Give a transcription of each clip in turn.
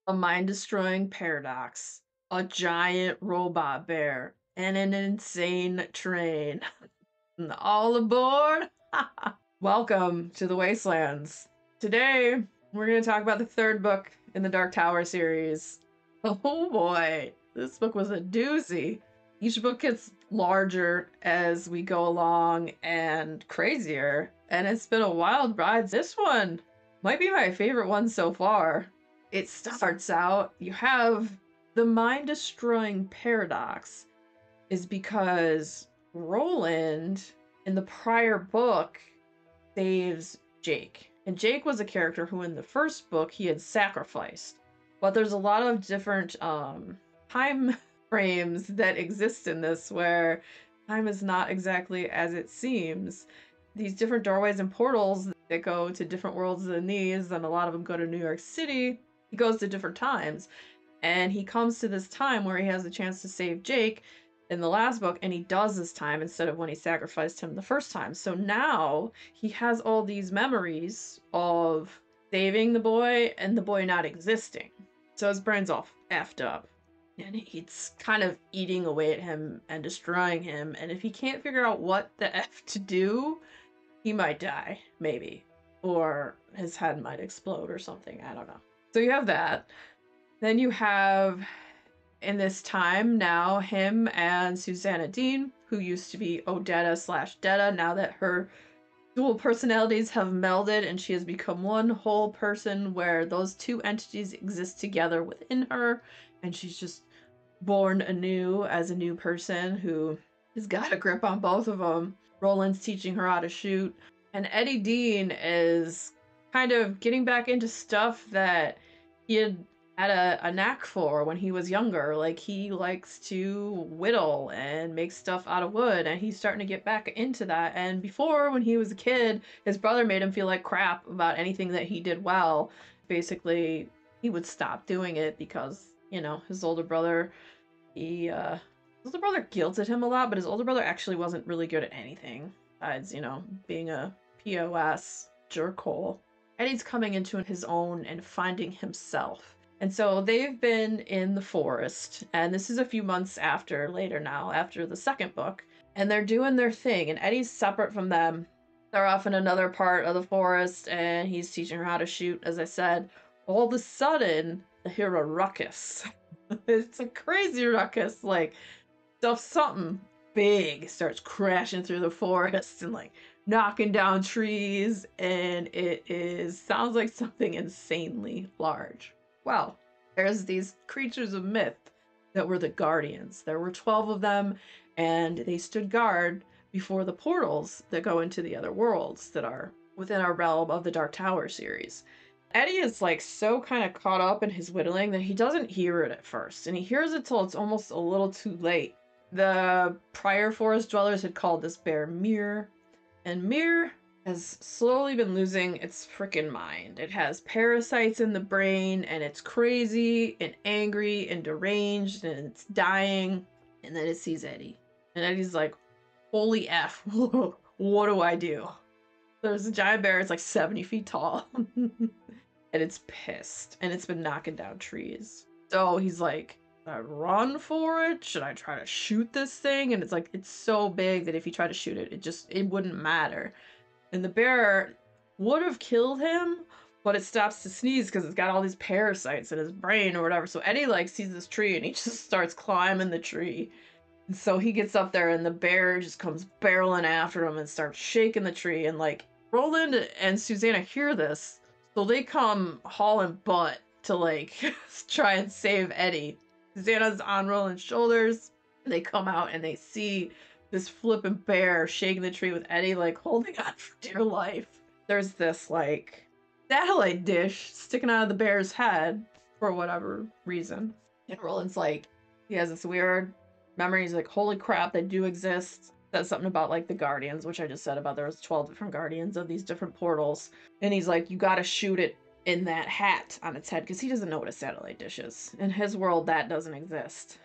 A mind-destroying paradox, a giant robot bear, and an insane train. All aboard! Welcome to the Wastelands. Today, we're going to talk about the third book in the Dark Tower series. Oh boy, this book was a doozy. Each book gets larger as we go along and crazier, and it's been a wild ride. This one might be my favorite one so far. It starts out, you have the mind-destroying paradox is because Roland in the prior book saves Jake. And Jake was a character who in the first book he had sacrificed. But there's a lot of different time frames that exist in this where time is not exactly as it seems. These different doorways and portals that go to different worlds than these, and a lot of them go to New York City. He goes to different times. And he comes to this time where he has a chance to save Jake in the last book, and he does this time instead of when he sacrificed him the first time. So now he has all these memories of saving the boy and the boy not existing. So his brain's all effed up. And it's kind of eating away at him and destroying him. And if he can't figure out what the F to do, he might die, maybe. Or his head might explode or something. I don't know. So you have that. Then you have, in this time now, him and Susanna Dean, who used to be Odetta / Detta, now that her dual personalities have melded and she has become one whole person where those two entities exist together within her, and she's just born anew as a new person who has got a grip on both of them. Roland's teaching her how to shoot, and Eddie Dean is kind of getting back into stuff that he had a knack for when he was younger. Like, he likes to whittle and make stuff out of wood, and he's starting to get back into that. And before, when he was a kid, his brother made him feel like crap about anything that he did well. Basically, he would stop doing it because, you know, his older brother, his older brother guilted him a lot, but his older brother actually wasn't really good at anything besides, you know, being a POS jerkhole. Eddie's coming into his own and finding himself. And so they've been in the forest, and this is a few months later now, after the second book, and they're doing their thing, and Eddie's separate from them. They're off in another part of the forest, and he's teaching her how to shoot, as I said. All of a sudden, they hear a ruckus. It's a crazy ruckus, like, something big starts crashing through the forest and, like, knocking down trees, and sounds like something insanely large. Well, there's these creatures of myth that were the Guardians. There were 12 of them, and they stood guard before the portals that go into the other worlds that are within our realm of the Dark Tower series. Eddie is, like, so kind of caught up in his whittling that he doesn't hear it at first, and he hears it till it's almost a little too late. The prior forest dwellers had called this bear Mir, and Mir has slowly been losing its frickin' mind. It has parasites in the brain, and it's crazy and angry and deranged, and it's dying. And then it sees Eddie. And Eddie's like, holy F, what do I do? There's a giant bear, it's like 70 feet tall. And it's pissed, and it's been knocking down trees. So he's like, should I run for it? Should I try to shoot this thing? And it's like, it's so big that if you try to shoot it, it wouldn't matter. And the bear would have killed him, but it stops to sneeze because it's got all these parasites in his brain or whatever. So Eddie, like, sees this tree and he just starts climbing the tree. And so he gets up there and the bear just comes barreling after him and starts shaking the tree. And, like, Roland and Susanna hear this, so they come hauling butt to, like, try and save Eddie. Susanna's on Roland's shoulders. They come out and they see this flippin' bear shaking the tree with Eddie, like, holding on for dear life. There's this, like, satellite dish sticking out of the bear's head for whatever reason. And Roland's like, he has this weird memory. He's like, holy crap, they do exist. Says something about, like, the Guardians, which I just said about there was 12 different Guardians of these different portals. And he's like, you gotta shoot it in that hat on its head, because he doesn't know what a satellite dish is. In his world, that doesn't exist.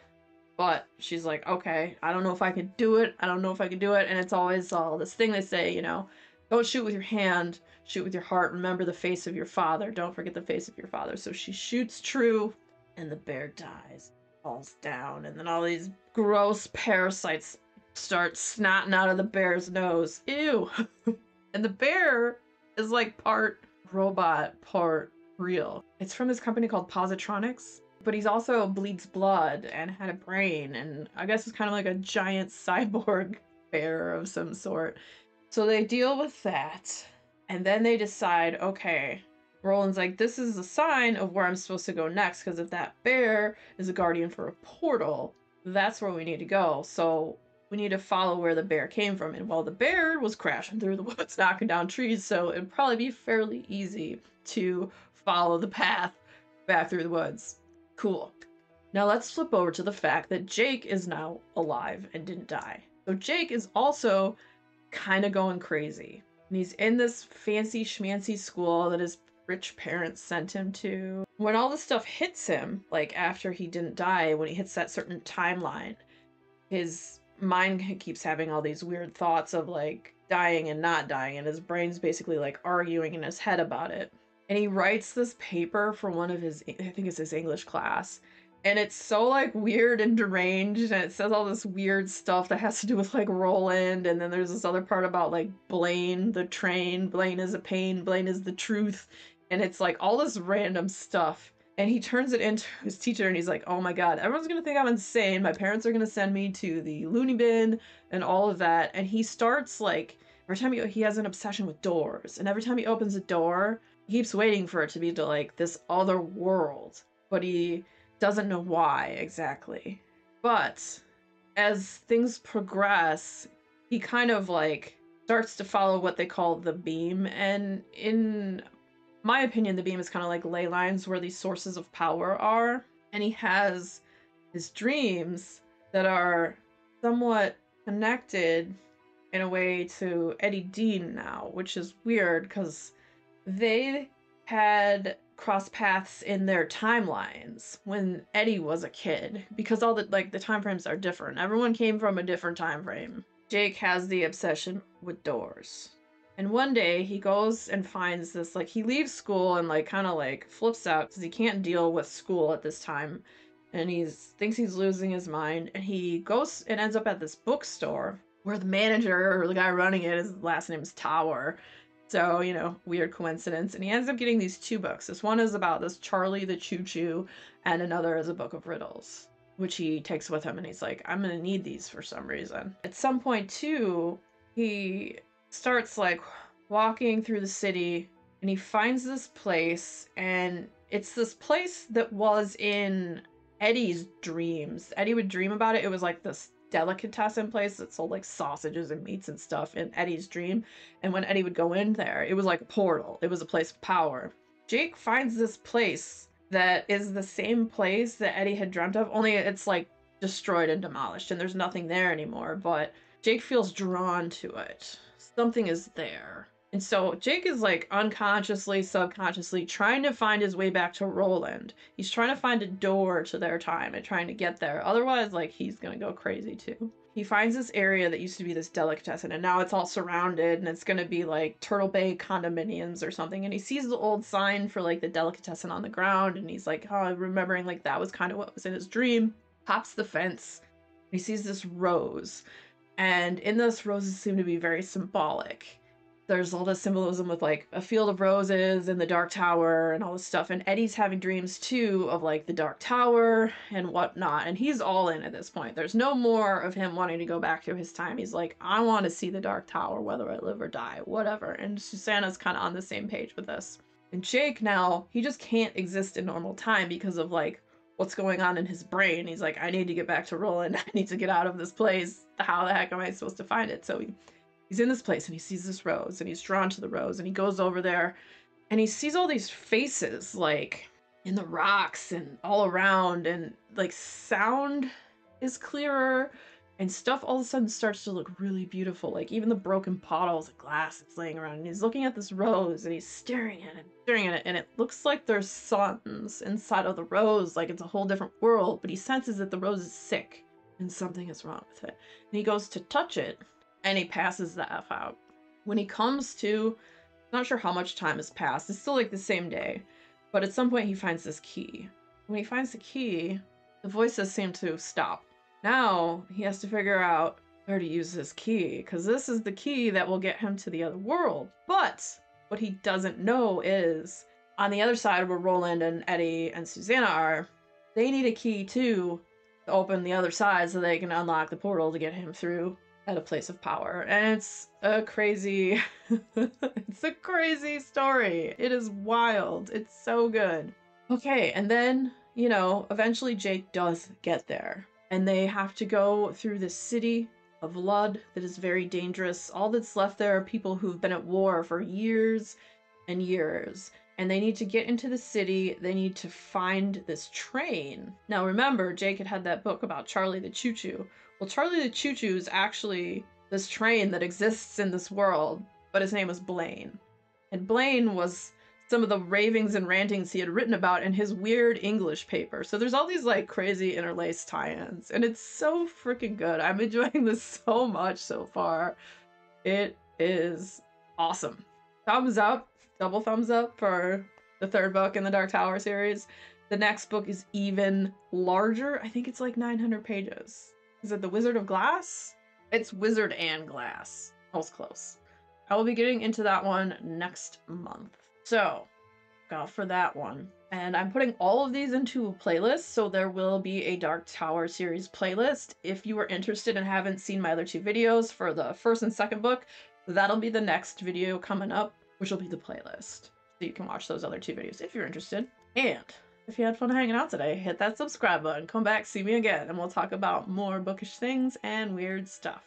But she's like, okay, I don't know if I can do it. I don't know if I can do it. And it's always all this thing they say, you know, Don't shoot with your hand, shoot with your heart. Remember the face of your father. Don't forget the face of your father. So she shoots true, and the bear dies, falls down, and then all these gross parasites start snotting out of the bear's nose. Ew. And the bear is like part robot, part real. It's from this company called Positronics, but he's also bleeds blood and had a brain, and I guess it's kind of like a giant cyborg bear of some sort. So they deal with that, and then they decide, okay, Roland's like, this is a sign of where I'm supposed to go next, because if that bear is a guardian for a portal, that's where we need to go. So we need to follow where the bear came from. And while the bear was crashing through the woods, knocking down trees, so it'd probably be fairly easy to follow the path back through the woods. Cool. Now let's flip over to the fact that Jake is now alive and didn't die. So Jake is also kind of going crazy. And he's in this fancy schmancy school that his rich parents sent him to. When all this stuff hits him, like after he didn't die, when he hits that certain timeline, his mind keeps having all these weird thoughts of like dying and not dying, and his brain's basically like arguing in his head about it. And he writes this paper for one of his, I think it's his English class, and it's so like weird and deranged, and it says all this weird stuff that has to do with like Roland, and then there's this other part about like Blaine the train, Blaine is a pain, Blaine is the truth, and it's like all this random stuff. And he turns it into his teacher, and he's like, oh my god, everyone's gonna think I'm insane, my parents are gonna send me to the loony bin and all of that. And he starts like, every time he has an obsession with doors, and every time he opens a door, he keeps waiting for it to be to like this other world, but he doesn't know why exactly. But as things progress, he kind of like starts to follow what they call the beam. And in my opinion, the beam is kind of like ley lines where these sources of power are. And he has his dreams that are somewhat connected in a way to Eddie Dean now, which is weird because they had cross paths in their timelines when Eddie was a kid, because all the like the time frames are different. Everyone came from a different time frame. Jake has the obsession with doors. And one day he goes and finds this, like he leaves school and like kind of like flips out because he can't deal with school at this time. And he thinks he's losing his mind. And he goes and ends up at this bookstore where the manager or the guy running it, his last name is Tower. So, you know, weird coincidence. And he ends up getting these two books. This one is about this Charlie the Choo Choo, and another is a book of riddles, which he takes with him. And he's like, I'm going to need these for some reason. At some point, too, he starts like walking through the city, and he finds this place. And it's this place that was in Eddie's dreams. Eddie would dream about it. It was like this delicatessen place that sold like sausages and meats and stuff in Eddie's dream. And when Eddie would go in there, it was like a portal. It was a place of power. Jake finds this place that is the same place that Eddie had dreamt of, only it's like destroyed and demolished and there's nothing there anymore. But Jake feels drawn to it. Something is there. And so Jake is like unconsciously, subconsciously trying to find his way back to Roland. He's trying to find a door to their time and trying to get there. Otherwise, like, he's gonna go crazy too. He finds this area that used to be this delicatessen, and now it's all surrounded, and it's gonna be like Turtle Bay condominiums or something. And he sees the old sign for like the delicatessen on the ground, and he's like, oh, remembering like that was kind of what was in his dream. Hops the fence. He sees this rose, and in those roses seem to be very symbolic. There's all this symbolism with like a field of roses and the Dark Tower and all this stuff. And Eddie's having dreams too of like the Dark Tower and whatnot. And he's all in at this point. There's no more of him wanting to go back to his time. He's like, I want to see the Dark Tower, whether I live or die, whatever. And Susanna's kind of on the same page with this. And Jake now, he just can't exist in normal time because of like what's going on in his brain. He's like, I need to get back to Roland. I need to get out of this place. How the heck am I supposed to find it? So he's in this place and he sees this rose and he's drawn to the rose and he goes over there and he sees all these faces like in the rocks and all around, and like sound is clearer and stuff all of a sudden starts to look really beautiful. Like even the broken bottles and glass that's laying around, and he's looking at this rose and he's staring at it, and it looks like there's suns inside of the rose, like it's a whole different world. But he senses that the rose is sick and something is wrong with it. And he goes to touch it and he passes the F out. When he comes to, not sure how much time has passed, it's still like the same day, but at some point he finds this key. When he finds the key, the voices seem to stop. Now he has to figure out where to use this key, because this is the key that will get him to the other world. But what he doesn't know is, on the other side where Roland and Eddie and Susanna are, they need a key too to open the other side so they can unlock the portal to get him through at a place of power. And it's a crazy it's a crazy story. It is wild. It's so good. Okay, and then, you know, eventually Jake does get there. And they have to go through this city of Lud that is very dangerous. All that's left there are people who've been at war for years and years. And they need to get into the city. They need to find this train. Now remember, Jake had that book about Charlie the Choo Choo. Well, Charlie the Choo Choo is actually this train that exists in this world, but his name is Blaine. And Blaine was some of the ravings and rantings he had written about in his weird English paper. So there's all these like crazy interlaced tie-ins, and it's so freaking good. I'm enjoying this so much so far. It is awesome. Thumbs up, double thumbs up for the third book in the Dark Tower series. The next book is even larger. I think it's like 900 pages. Is it The Wizard of Glass? It's Wizard and Glass. I was close. I will be getting into that one next month. So, go for that one. And I'm putting all of these into a playlist, so there will be a Dark Tower series playlist. If you are interested and haven't seen my other two videos for the first and second book, that'll be the next video coming up, which will be the playlist. So you can watch those other two videos if you're interested. And if you had fun hanging out today, hit that subscribe button, come back, see me again, and we'll talk about more bookish things and weird stuff.